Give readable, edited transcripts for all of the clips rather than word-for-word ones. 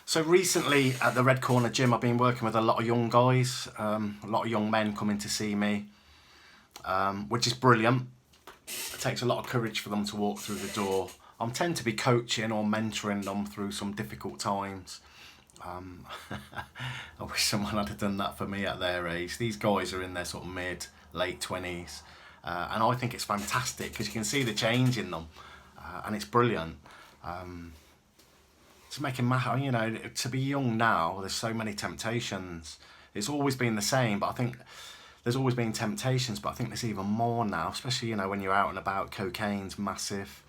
So recently at the Red Corner Gym, I've been working with a lot of young guys, a lot of young men coming to see me, which is brilliant. It takes a lot of courage for them to walk through the door. I tend to be coaching or mentoring them through some difficult times. I wish someone had done that for me at their age. These guys are in their sort of mid, late 20s. And I think it's fantastic because you can see the change in them, and it's brilliant. To make it matter, to be young now, there's so many temptations. It's always been the same, but I think there's always been temptations, but I think there's even more now, especially, when you're out and about. Cocaine's massive,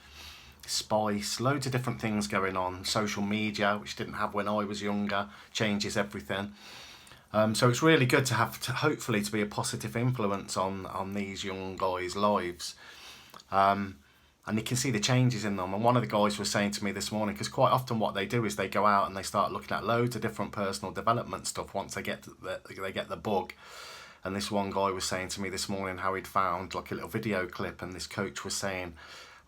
spice, loads of different things going on. Social media, which didn't have when I was younger, changes everything. So it's really good to have, hopefully, to be a positive influence on these young guys' lives. And you can see the changes in them. And one of the guys was saying to me this morning, because quite often what they do is they go out and they start looking at loads of different personal development stuff once they get the bug. And this one guy was saying to me this morning how he'd found like a little video clip, and this coach was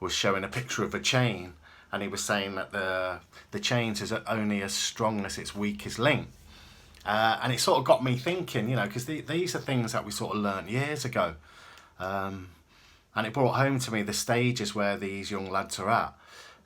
showing a picture of a chain, and he was saying that the chains is only as strong as its weakest link. And it sort of got me thinking, because these are things that we sort of learnt years ago. And it brought home to me the stages where these young lads are at.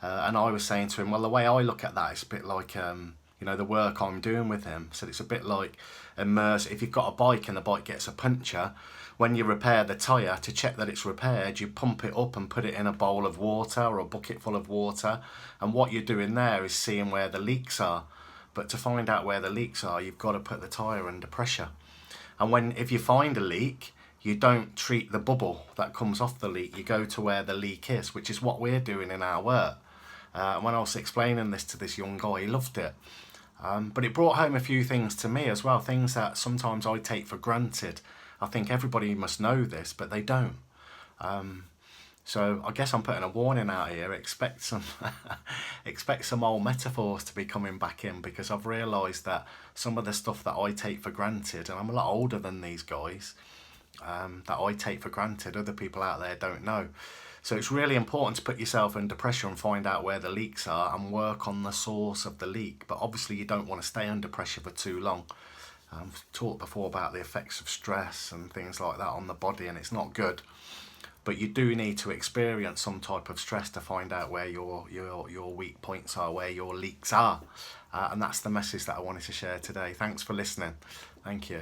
And I was saying to him, well, the way I look at that is a bit like, the work I'm doing with him. So it's a bit like if you've got a bike and the bike gets a puncture, when you repair the tyre, to check that it's repaired, you pump it up and put it in a bowl of water or a bucket full of water. And what you're doing there is seeing where the leaks are. But to find out where the leaks are, you've got to put the tyre under pressure. And if you find a leak, you don't treat the bubble that comes off the leak. You go to where the leak is, which is what we're doing in our work. When I was explaining this to this young guy, he loved it. But it brought home a few things to me as well, things that sometimes I take for granted. I think everybody must know this, but they don't. So I guess I'm putting a warning out here. Expect some old metaphors to be coming back in, because I've realised that some of the stuff that I take for granted, and I'm a lot older than these guys, that I take for granted, other people out there don't know. So it's really important to put yourself under pressure and find out where the leaks are and work on the source of the leak. But obviously you don't want to stay under pressure for too long. I've talked before about the effects of stress and things like that on the body, and it's not good. But you do need to experience some type of stress to find out where your weak points are, where your leaks are. And that's the message that I wanted to share today. Thanks for listening. Thank you.